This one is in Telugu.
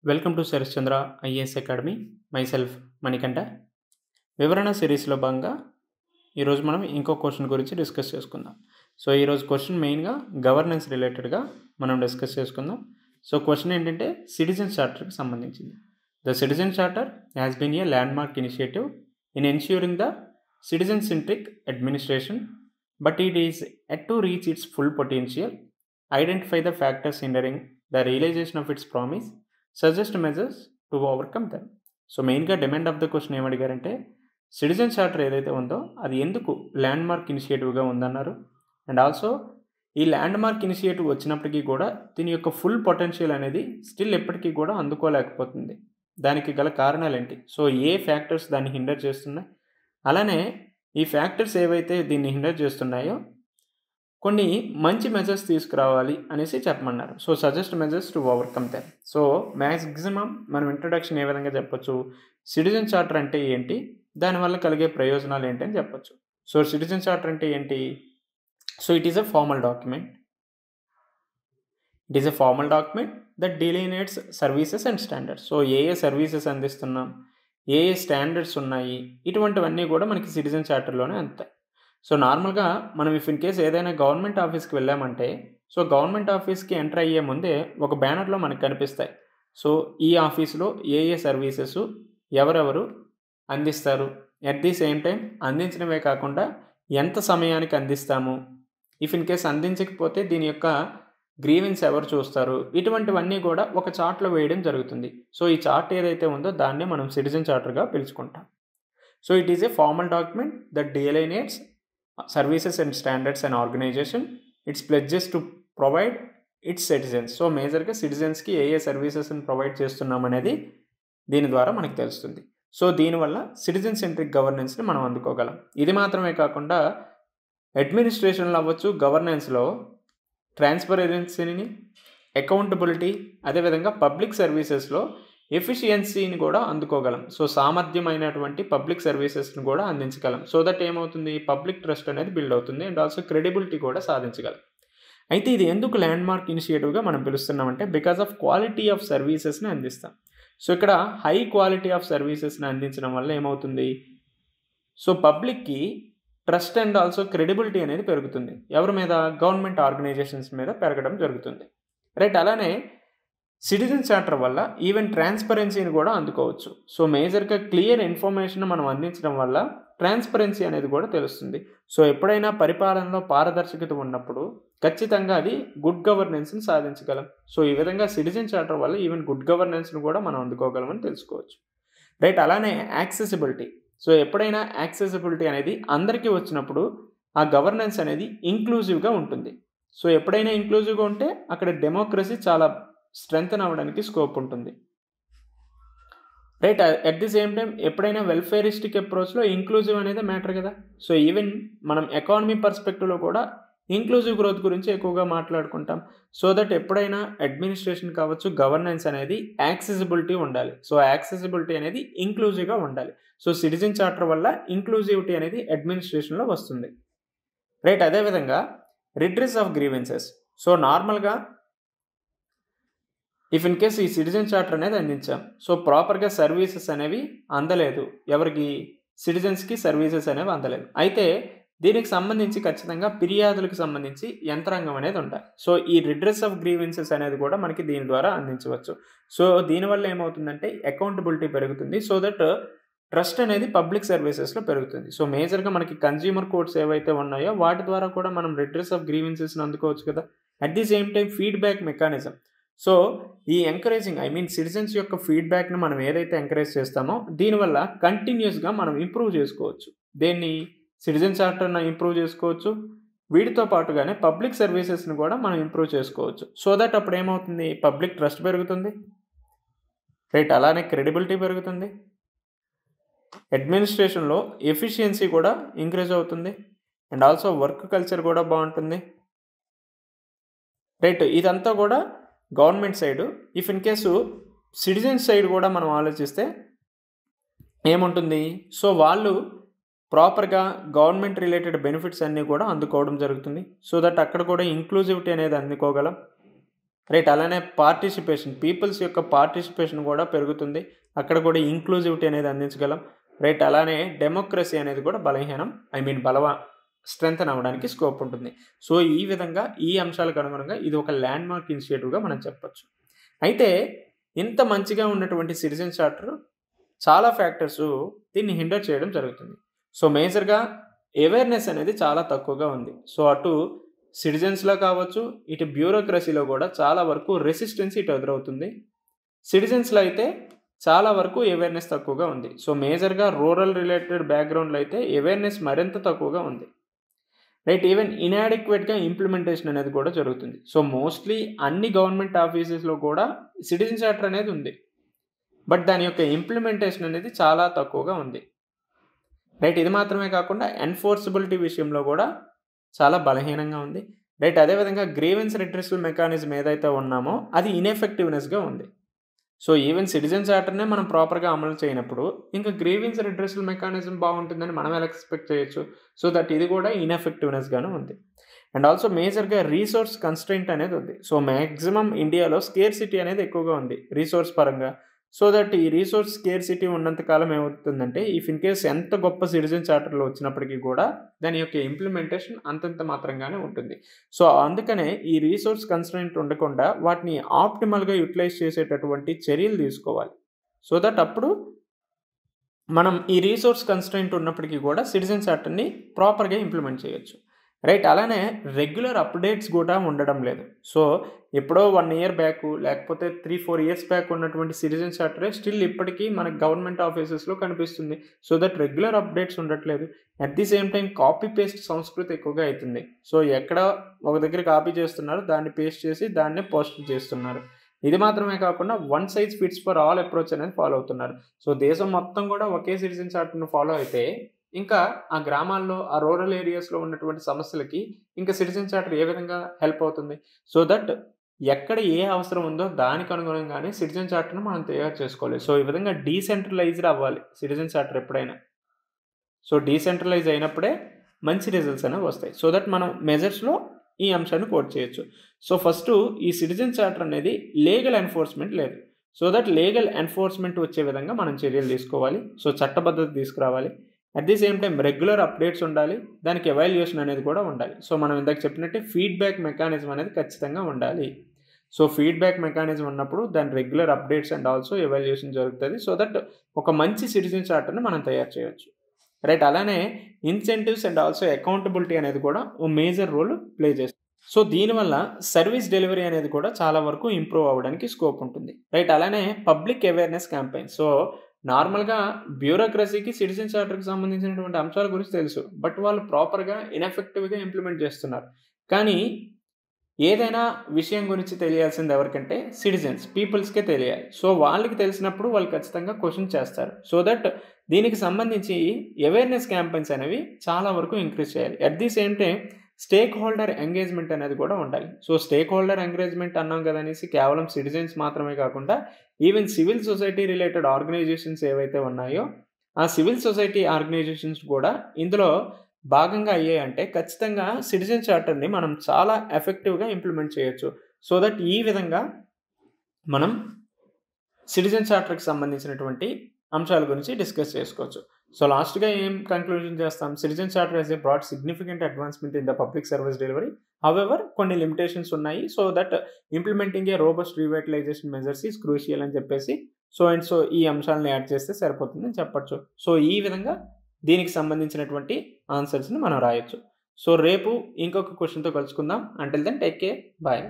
Welcome to Sharath Chandra IAS academy. Myself Manikanta. వివరణ సిరీస్లో భాగంగా ఈరోజు మనం ఇంకో క్వశ్చన్ గురించి డిస్కస్ చేసుకుందాం. సో ఈరోజు క్వశ్చన్ మెయిన్గా గవర్నెన్స్ రిలేటెడ్గా మనం డిస్కస్ చేసుకుందాం. సో క్వశ్చన్ ఏంటంటే సిటిజన్ చార్టర్కి సంబంధించింది. The citizen charter has been a landmark initiative in ensuring the citizen centric administration, but it is yet to reach its full potential, identify the factors hindering the realisation of its promise, suggest measures to overcome them. So మెయిన్గా డిమాండ్ ఆఫ్ ద క్వశ్చన్ ఏమడిగారంటే సిటిజన్ చార్టర్ ఏదైతే ఉందో అది ఎందుకు ల్యాండ్ మార్క్ ఇనిషియేటివ్గా ఉందన్నారు. అండ్ ఆల్సో ఈ ల్యాండ్ మార్క్ ఇనిషియేటివ్ వచ్చినప్పటికీ కూడా దీని యొక్క ఫుల్ పొటెన్షియల్ అనేది స్టిల్ ఎప్పటికీ కూడా అందుకోలేకపోతుంది. దానికి గల కారణాలు ఏంటి? సో ఏ ఫ్యాక్టర్స్ దాన్ని హిండర్ చేస్తున్నాయి, అలానే ఈ ఫ్యాక్టర్స్ ఏవైతే దీన్ని హిండర్ చేస్తున్నాయో కొన్ని మంచి మెజర్స్ తీసుకురావాలి అనేసి చెప్పమన్నారు. So suggest measures to overcome them. So maximum మనం ఇంట్రొడక్షన్ ఏ విధంగా చెప్పొచ్చు, సిటిజన్ చార్టర్ అంటే ఏంటి, దానివల్ల కలిగే ప్రయోజనాలు ఏంటి అని చెప్పొచ్చు. సో సిటిజన్ చార్టర్ అంటే ఏంటి? So it is a formal document. It is a formal document that delineates services and standards. So ఏ సర్వీసెస్ అందిస్తున్నాం, ఏ స్టాండర్డ్స్ ఉన్నాయి, ఇటువంటివన్నీ కూడా మనకి సిటిజన్ చార్టర్లోనే అందుతాయి. సో నార్మల్గా మనం ఇఫ్ ఇన్ కేస్ ఏదైనా గవర్నమెంట్ ఆఫీస్కి వెళ్ళామంటే సో గవర్నమెంట్ ఆఫీస్కి ఎంటర్ అయ్యే ముందే ఒక బ్యానర్లో మనకు కనిపిస్తాయి. సో ఈ ఆఫీస్లో ఏ సర్వీసెస్ ఎవరెవరు అందిస్తారు, ఎట్ ది సేమ్ టైం అందించడమే కాకుండా ఎంత సమయానికి అందిస్తాము, ఇఫ్ ఇన్ కేస్ అందించకపోతే దీని యొక్క గ్రీవెన్స్ ఎవరు చూస్తారు, ఇటువంటివన్నీ కూడా ఒక చార్ట్లో వేయడం జరుగుతుంది. సో ఈ చార్ట్ ఏదైతే ఉందో దాన్ని మనం సిటిజన్ చార్టర్గా పిలుచుకుంటాం. So it is a formal document that delineates services and standards and organisation, its pledges to provide its citizens. So మేజర్గా సిటిజన్స్కి ఏ సర్వీసెస్ని ప్రొవైడ్ చేస్తున్నాం అనేది దీని ద్వారా మనకు తెలుస్తుంది. సో దీనివల్ల సిటిజన్ సెంట్రిక్ గవర్నెన్స్ని మనం అందుకోగలం. ఇది మాత్రమే కాకుండా అడ్మినిస్ట్రేషన్లో అవ్వచ్చు, గవర్నెన్స్లో ట్రాన్స్పరెన్సీని, అకౌంటబిలిటీ, అదేవిధంగా పబ్లిక్ సర్వీసెస్లో ఎఫిషియన్సీని కూడా అందుకోగలం. సో సామర్థ్యమైనటువంటి పబ్లిక్ సర్వీసెస్ని కూడా అందించగలం. సో దట్ ఏమవుతుంది, పబ్లిక్ ట్రస్ట్ అనేది బిల్డ్ అవుతుంది అండ్ ఆల్సో క్రెడిబిలిటీ కూడా సాధించగలం. అయితే ఇది ఎందుకు ల్యాండ్ మార్క్ ఇనిషియేటివ్గా మనం పిలుస్తున్నామంటే బికాస్ ఆఫ్ క్వాలిటీ ఆఫ్ సర్వీసెస్ని అందిస్తాం. సో ఇక్కడ హై క్వాలిటీ ఆఫ్ సర్వీసెస్ని అందించడం వల్ల ఏమవుతుంది, సో పబ్లిక్కి ట్రస్ట్ అండ్ ఆల్సో క్రెడిబిలిటీ అనేది పెరుగుతుంది. ఎవరి మీద? గవర్నమెంట్ ఆర్గనైజేషన్స్ మీద పెరగడం జరుగుతుంది. రైట్. అలానే సిటిజన్ చార్టర్ వల్ల ఈవెన్ ట్రాన్స్పరెన్సీని కూడా అందుకోవచ్చు. సో మేజర్గా క్లియర్ ఇన్ఫర్మేషన్ మనం అందించడం వల్ల ట్రాన్స్పరెన్సీ అనేది కూడా తెలుస్తుంది. సో ఎప్పుడైనా పరిపాలనలో పారదర్శకత ఉన్నప్పుడు ఖచ్చితంగా అది గుడ్ గవర్నెన్స్ని సాధించగలం. సో ఈ విధంగా సిటిజన్ చార్టర్ వల్ల ఈవెన్ గుడ్ గవర్నెన్స్ని కూడా మనం అందుకోగలమని తెలుసుకోవచ్చు. రైట్. అలానే యాక్సెసిబిలిటీ. సో ఎప్పుడైనా యాక్సెసిబిలిటీ అనేది అందరికీ వచ్చినప్పుడు ఆ గవర్నెన్స్ అనేది ఇంక్లూజివ్గా ఉంటుంది. సో ఎప్పుడైనా ఇంక్లూజివ్గా ఉంటే అక్కడ డెమోక్రసీ చాలా స్ట్రెంగ్తన్ అవ్వడానికి స్కోప్ ఉంటుంది. Right. At the same time ఎప్పుడైనా వెల్ఫేరిస్టిక్ అప్రోచ్లో ఇంక్లూజివ్ అనేది మ్యాటర్ కదా. సో ఈవెన్ మనం ఎకానమీ పర్స్పెక్టివ్లో కూడా ఇంక్లూజివ్ గ్రోత్ గురించి ఎక్కువగా మాట్లాడుకుంటాం. సో దట్ ఎప్పుడైనా అడ్మినిస్ట్రేషన్ కావచ్చు, గవర్నెన్స్ అనేది యాక్సెసిబిలిటీ ఉండాలి. సో యాక్సెసిబిలిటీ అనేది ఇంక్లూజివ్గా ఉండాలి. సో సిటిజన్ చార్టర్ వల్ల ఇంక్లూజివిటీ అనేది అడ్మినిస్ట్రేషన్లో వస్తుంది. రైట్. అదేవిధంగా రిడ్రెస్ ఆఫ్ గ్రీవెన్సెస్. సో నార్మల్గా ఇఫ్ ఇన్ కేస్ ఈ సిటిజన్ చార్టర్ అనేది అందించాం, సో ప్రాపర్గా సర్వీసెస్ అనేవి అందలేదు, ఎవరికి? సిటిజన్స్కి సర్వీసెస్ అనేవి అందలేదు. అయితే దీనికి సంబంధించి ఖచ్చితంగా ఫిర్యాదులకు సంబంధించి యంత్రాంగం అనేది ఉంటాయి. సో ఈ రిడ్రెస్ ఆఫ్ గ్రీవెన్సెస్ అనేది కూడా మనకి దీని ద్వారా అందించవచ్చు. సో దీనివల్ల ఏమవుతుందంటే అకౌంటబిలిటీ పెరుగుతుంది. సో దట్ ట్రస్ట్ అనేది పబ్లిక్ సర్వీసెస్లో పెరుగుతుంది. సో మేజర్గా మనకి కన్జ్యూమర్ కోర్ట్స్ ఏవైతే ఉన్నాయో వాటి ద్వారా కూడా మనం రిడ్రెస్ ఆఫ్ గ్రీవెన్సెస్ని అందుకోవచ్చు కదా. At the same time feedback mechanism. So ఈ ఎంకరేజింగ్ సిటిజన్స్ యొక్క ఫీడ్బ్యాక్ని మనం ఏదైతే ఎంకరేజ్ చేస్తామో దీనివల్ల కంటిన్యూస్గా మనం ఇంప్రూవ్ చేసుకోవచ్చు. దేన్ని? సిటిజన్ చార్టర్ని ఇంప్రూవ్ చేసుకోవచ్చు. వీటితో పాటుగానే పబ్లిక్ సర్వీసెస్ని కూడా మనం ఇంప్రూవ్ చేసుకోవచ్చు. సో దట్ అప్పుడు ఏమవుతుంది, పబ్లిక్ ట్రస్ట్ పెరుగుతుంది. రైట్. అలానే క్రెడిబిలిటీ పెరుగుతుంది. అడ్మినిస్ట్రేషన్లో ఎఫిషియన్సీ కూడా ఇంక్రీజ్ అవుతుంది అండ్ ఆల్సో వర్క్ కల్చర్ కూడా బాగుంటుంది. రైట్. ఇదంతా కూడా government side. If in case citizens side కూడా మనం ఆలోచిస్తే ఏముంటుంది, సో వాళ్ళు ప్రాపర్గా గవర్నమెంట్ రిలేటెడ్ బెనిఫిట్స్ అన్నీ కూడా అందుకోవడం జరుగుతుంది. సో దట్ అక్కడ కూడా ఇంక్లూజివిటీ అనేది అందుకోగలం. రైట్. అలానే పార్టిసిపేషన్, పీపుల్స్ యొక్క పార్టిసిపేషన్ కూడా పెరుగుతుంది. అక్కడ కూడా ఇంక్లూజివిటీ అనేది అందించగలం. రైట్. అలానే డెమోక్రసీ అనేది కూడా బలహీనం స్ట్రెంథెన్ అవ్వడానికి స్కోప్ ఉంటుంది. సో ఈ విధంగా ఈ అంశాలకు అనుగుణంగా ఇది ఒక ల్యాండ్ మార్క్ ఇనిషియేటివ్గా మనం చెప్పొచ్చు. అయితే ఇంత మంచిగా ఉన్నటువంటి సిటిజన్ చార్టర్ చాలా ఫ్యాక్టర్స్ దీన్ని హిండర్ చేయడం జరుగుతుంది. సో మేజర్గా అవేర్నెస్ అనేది చాలా తక్కువగా ఉంది. సో అటు సిటిజన్స్లో కావచ్చు, ఇటు బ్యూరోక్రసీలో కూడా చాలా వరకు రెసిస్టెన్స్ ఇటు ఎదురవుతుంది. సిటిజన్స్లో అయితే చాలా వరకు అవేర్నెస్ తక్కువగా ఉంది. సో మేజర్గా రూరల్ రిలేటెడ్ బ్యాక్గ్రౌండ్లో అయితే అవేర్నెస్ మరింత తక్కువగా ఉంది. రైట్. ఈవెన్ ఇన్యాడిక్వేట్గా ఇంప్లిమెంటేషన్ అనేది కూడా జరుగుతుంది. సో మోస్ట్లీ అన్ని గవర్నమెంట్ ఆఫీసెస్లో కూడా సిటిజన్ చార్టర్ అనేది ఉంది. బట్ దాని యొక్క ఇంప్లిమెంటేషన్ అనేది చాలా తక్కువగా ఉంది. రైట్. ఇది మాత్రమే కాకుండా ఎన్ఫోర్సబిలిటీ విషయంలో కూడా చాలా బలహీనంగా ఉంది. రైట్. అదేవిధంగా గ్రీవెన్స్ రిట్రెసల్ మెకానిజం ఏదైతే ఉన్నామో అది ఇన్ఎఫెక్టివ్నెస్గా ఉంది. సో ఈవెన్ సిటిజన్ చార్టర్నే మనం ప్రాపర్గా అమలు చేయనప్పుడు ఇంకా గ్రీవెన్స్ రిట్రెసల్ మెకానిజం బాగుంటుందని మనం ఎలా ఎక్స్పెక్ట్ చేయొచ్చు? సో దట్ ఇది కూడా ఇన్ఎఫెక్టివ్నెస్గానే ఉంది. అండ్ ఆల్సో మేజర్గా రీసోర్స్ కన్స్ట్రెయింట్ అనేది ఉంది. సో మ్యాక్సిమం ఇండియాలో స్కేర్సిటీ అనేది ఎక్కువగా ఉంది రీసోర్స్ పరంగా. సో దట్ ఈ రీసోర్స్ స్కేర్సిటీ ఉన్నంతకాలం ఏమవుతుందంటే ఇఫ్ ఇన్ కేస్ ఎంత గొప్ప సిటిజన్ చార్టర్లో వచ్చినప్పటికీ కూడా దాని యొక్క ఇంప్లిమెంటేషన్ అంతంత మాత్రంగానే ఉంటుంది. సో అందుకనే ఈ రీసోర్స్ కన్స్ట్రెయింట్ ఉండకుండా వాటిని ఆప్టిమల్గా యూటిలైజ్ చేసేటటువంటి చర్యలు తీసుకోవాలి. సో దట్ అప్పుడు మనం ఈ రీసోర్స్ కన్స్ట్రెయింట్ ఉన్నప్పటికీ కూడా సిటిజన్ చార్టర్ని ప్రాపర్గా ఇంప్లిమెంట్ చేయొచ్చు. రైట్. అలానే రెగ్యులర్ అప్డేట్స్ కూడా ఉండడం లేదు. సో ఎప్పుడో 1 ఇయర్ బ్యాక్ లేకపోతే 3-4 ఇయర్స్ బ్యాక్ ఉన్నటువంటి సిటిజన్ చార్టరే స్టిల్ ఇప్పటికీ మనకు గవర్నమెంట్ ఆఫీసెస్లో కనిపిస్తుంది. సో దట్ రెగ్యులర్ అప్డేట్స్ ఉండట్లేదు. At the same time copy paste సంస్కృతి ఎక్కువగా అవుతుంది. సో ఎక్కడ ఒక దగ్గర కాపీ చేస్తున్నారు, దాన్ని పేస్ట్ చేసి దాన్నే పోస్ట్ చేస్తున్నారు. ఇది మాత్రమే కాకుండా one size fits for all approach అనేది ఫాలో అవుతున్నారు. సో దేశం మొత్తం కూడా ఒకే సిటిజన్ చార్టర్ను ఫాలో అయితే ఇంకా ఆ గ్రామాల్లో, ఆ రూరల్ ఏరియాస్లో ఉన్నటువంటి సమస్యలకి ఇంకా సిటిజన్ చార్టర్ ఏ విధంగా హెల్ప్ అవుతుంది? సో దట్ ఎక్కడ ఏ అవసరం ఉందో దానికి అనుగుణంగానే సిటిజన్ చార్టర్ను మనం తయారు చేసుకోవాలి. సో ఈ విధంగా డీసెంట్రలైజ్డ్ అవ్వాలి సిటిజన్ చార్టర్ ఎప్పుడైనా. సో డీసెంట్రలైజ్ అయినప్పుడే మంచి రిజల్ట్స్ అనేవి వస్తాయి. సో దట్ మనం మెజర్స్లో ఈ అంశాన్ని కోట్ చేయొచ్చు. సో ఫస్ట్ ఈ సిటిజన్ చార్టర్ అనేది లీగల్ ఎన్ఫోర్స్మెంట్ లేదు. సో దట్ లీగల్ ఎన్ఫోర్స్మెంట్ వచ్చే విధంగా మనం చర్యలు తీసుకోవాలి. సో చట్టబద్ధత తీసుకురావాలి. At the same time regular updates ఉండాలి. దానికి ఎవాల్యుయేషన్ అనేది కూడా ఉండాలి. సో మనం ఇందాక చెప్పినట్టే ఫీడ్బ్యాక్ మెకానిజం అనేది ఖచ్చితంగా ఉండాలి. సో ఫీడ్బ్యాక్ మెకానిజం ఉన్నప్పుడు దాని regular updates and also evaluation జరుగుతుంది. సో దట్ ఒక మంచి సిటిజన్ చార్టర్ని మనం తయారు చేయవచ్చు. రైట్. అలానే ఇన్సెంటివ్స్ అండ్ ఆల్సో అకౌంటబిలిటీ అనేది కూడా ఓ మేజర్ రోల్ ప్లే చేస్తుంది. సో దీనివల్ల సర్వీస్ డెలివరీ అనేది కూడా చాలా వరకు ఇంప్రూవ్ అవ్వడానికి స్కోప్ ఉంటుంది. రైట్. అలానే పబ్లిక్ అవేర్నెస్ క్యాంపెయిన్. సో నార్మల్గా బ్యూరోక్రసీకి సిటిజన్ చార్టర్కి సంబంధించినటువంటి అంశాల గురించి తెలుసు. బట్ వాళ్ళు ప్రాపర్గా ఇన్ఎఫెక్టివ్గా ఇంప్లిమెంట్ చేస్తున్నారు. కానీ ఏదైనా విషయం గురించి తెలియాల్సింది ఎవరికంటే సిటిజన్స్, పీపుల్స్కే తెలియాలి. సో వాళ్ళకి తెలిసినప్పుడు వాళ్ళు ఖచ్చితంగా క్వశ్చన్ చేస్తారు. సో దట్ దీనికి సంబంధించి అవేర్నెస్ క్యాంపెయిన్స్ అనేవి చాలా వరకు ఇంక్రీజ్ చేయాలి. At the same time stake holder engagement అనేది కూడా ఉండాలి. సో స్టేక్ హోల్డర్ ఎంగేజ్మెంట్ అన్నాం కదా అనేసి కేవలం సిటిజన్స్ మాత్రమే కాకుండా even civil society related organisations ఏవైతే ఉన్నాయో ఆ సివిల్ సొసైటీ ఆర్గనైజేషన్స్ కూడా ఇందులో భాగంగా అయ్యాయంటే ఖచ్చితంగా సిటిజన్ చార్టర్ని మనం చాలా ఎఫెక్టివ్గా ఇంప్లిమెంట్ చేయొచ్చు. సో దట్ ఈ విధంగా మనం సిటిజన్ చార్టర్కి సంబంధించినటువంటి అంశాల గురించి డిస్కస్ చేసుకోవచ్చు. సో లాస్ట్గా ఏం కంక్లూజన్ చేస్తాం? Citizen charter has a brought significant advancement in the public service delivery. However కొన్ని లిమిటేషన్స్ ఉన్నాయి. So that implementing a robust revitalisation measures is crucial అని చెప్పేసి సో ఈ అంశాలను యాడ్ చేస్తే సరిపోతుందని చెప్పొచ్చు. సో ఈ విధంగా దీనికి సంబంధించినటువంటి ఆన్సర్స్ని మనం రాయొచ్చు. సో రేపు ఇంకొక క్వశ్చన్తో కలుసుకుందాం. Until then take care. Bye.